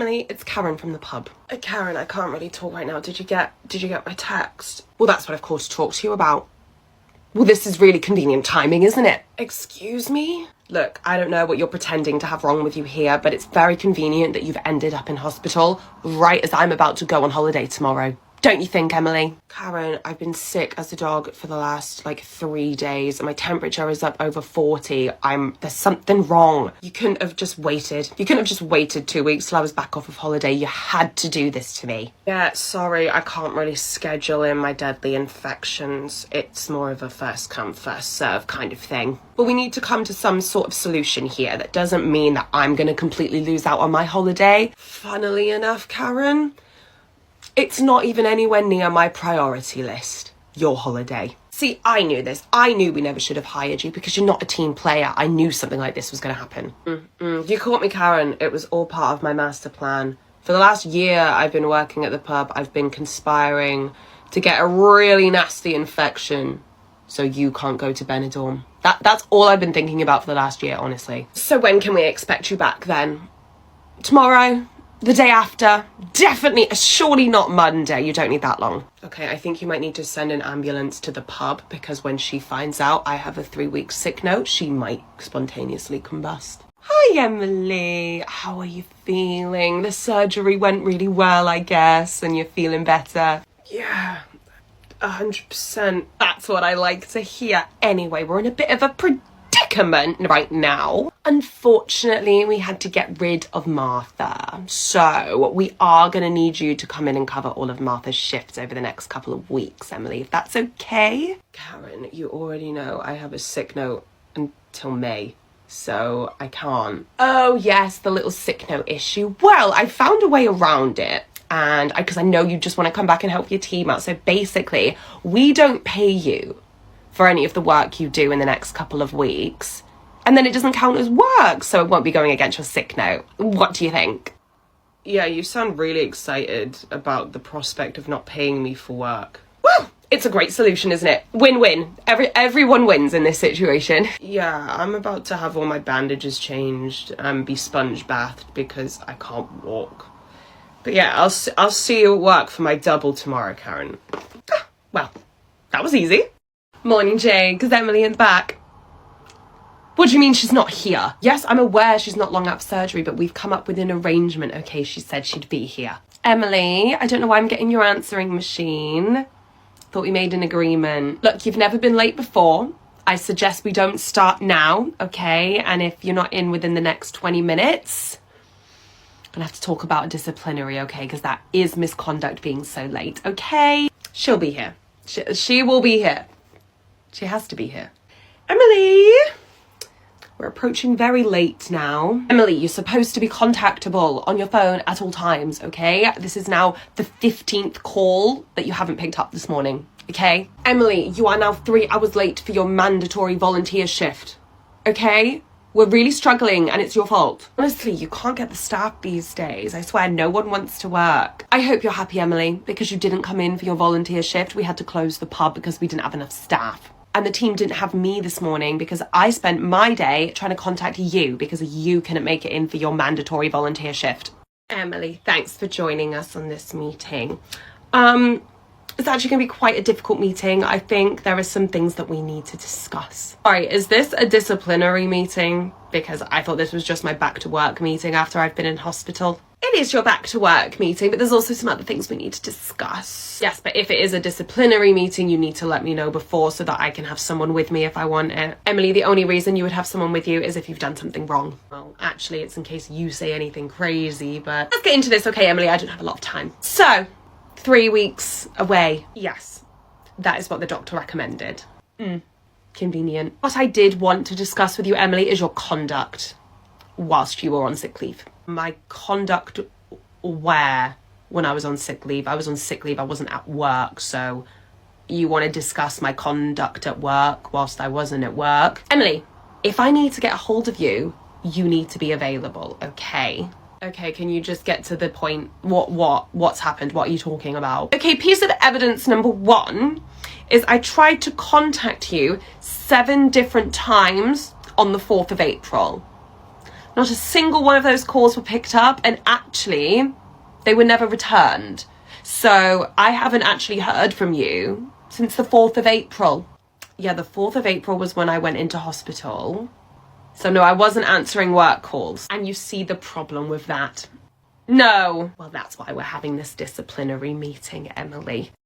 Emily, it's Karen from the pub. Karen, I can't really talk right now. Did you get my text? Well, that's what I've called to talk to you about. Well, this is really convenient timing, isn't it? Excuse me? Look, I don't know what you're pretending to have wrong with you here, but it's very convenient that you've ended up in hospital right as I'm about to go on holiday tomorrow. Don't you think, Emily? Karen, I've been sick as a dog for the last, 3 days, and my temperature is up over 40. There's something wrong. You couldn't have just waited. You couldn't have just waited 2 weeks till I was back off of holiday. You had to do this to me. Yeah, sorry, I can't really schedule in my deadly infections. It's more of a first come, first serve kind of thing. But we need to come to some sort of solution here. That doesn't mean that I'm going to completely lose out on my holiday. Funnily enough, Karen, it's not even anywhere near my priority list, your holiday. See, I knew this. I knew we never should have hired you because you're not a team player. I knew something like this was going to happen. You caught me, Karen. It was all part of my master plan. For the last year I've been working at the pub, I've been conspiring to get a really nasty infection so you can't go to Benidorm. That's all I've been thinking about for the last year, honestly. So when can we expect you back then? Tomorrow? The day after? Definitely, surely not Monday. You don't need that long. Okay, I think you might need to send an ambulance to the pub because when she finds out I have a 3-week sick note, she might spontaneously combust. Hi, Emily. How are you feeling? The surgery went really well, I guess, and you're feeling better. Yeah, 100%. That's what I like to hear. Anyway, we're in a bit of a predicament right now. Unfortunately, we had to get rid of Martha. So we are going to need you to come in and cover all of Martha's shifts over the next couple of weeks, Emily, if that's okay. Karen, you already know I have a sick note until May, so I can't. Oh yes, the little sick note issue. Well, I found a way around it. And because I know you just want to come back and help your team out. So basically, we don't pay you for any of the work you do in the next couple of weeks. And then it doesn't count as work, so it won't be going against your sick note. What do you think? Yeah, you sound really excited about the prospect of not paying me for work. Well, it's a great solution, isn't it? Win-win. Everyone wins in this situation. Yeah, I'm about to have all my bandages changed and be sponge bathed because I can't walk. But yeah, I'll see you at work for my double tomorrow, Karen. Well, that was easy. Morning, Jane, because Emily is back. What do you mean she's not here? Yes, I'm aware she's not long out of surgery, but we've come up with an arrangement, okay? She said she'd be here. Emily, I don't know why I'm getting your answering machine. Thought we made an agreement. Look, you've never been late before. I suggest we don't start now, okay? And if you're not in within the next 20 minutes, I'm gonna have to talk about a disciplinary, okay? Because that is misconduct being so late, okay? She'll be here. She will be here. She has to be here. Emily! We're approaching very late now. Emily, you're supposed to be contactable on your phone at all times, okay? This is now the 15th call that you haven't picked up this morning, okay? Emily, you are now 3 hours late for your mandatory volunteer shift, okay? We're really struggling and it's your fault. Honestly, you can't get the staff these days. I swear, no one wants to work. I hope you're happy, Emily, because you didn't come in for your volunteer shift. We had to close the pub because we didn't have enough staff. And the team didn't have me this morning because I spent my day trying to contact you because you couldn't make it in for your mandatory volunteer shift. Emily, thanks for joining us on this meeting. It's actually going to be quite a difficult meeting. I think there are some things that we need to discuss. All right, is this a disciplinary meeting? Because I thought this was just my back to work meeting after I've been in hospital. It is your back to work meeting, but there's also some other things we need to discuss. Yes, but if it is a disciplinary meeting, you need to let me know before so that I can have someone with me if I want it. Emily, the only reason you would have someone with you is if you've done something wrong. Well, actually, it's in case you say anything crazy, but let's get into this, okay, Emily? I don't have a lot of time. So, 3 weeks away. Yes, that is what the doctor recommended. Convenient. What I did want to discuss with you, Emily, is your conduct whilst you were on sick leave. My conduct where when I was on sick leave? I was on sick leave, I wasn't at work, so you want to discuss my conduct at work whilst I wasn't at work? Emily, if I need to get a hold of you, you need to be available, okay? Okay, can you just get to the point? What's happened? What are you talking about? Okay, piece of evidence number 1 is I tried to contact you 7 different times on the 4th of April. Not a single one of those calls were picked up, and actually, they were never returned. So I haven't actually heard from you since the 4th of April. Yeah, the 4th of April was when I went into hospital. So no, I wasn't answering work calls. And you see the problem with that? No. Well, that's why we're having this disciplinary meeting, Emily.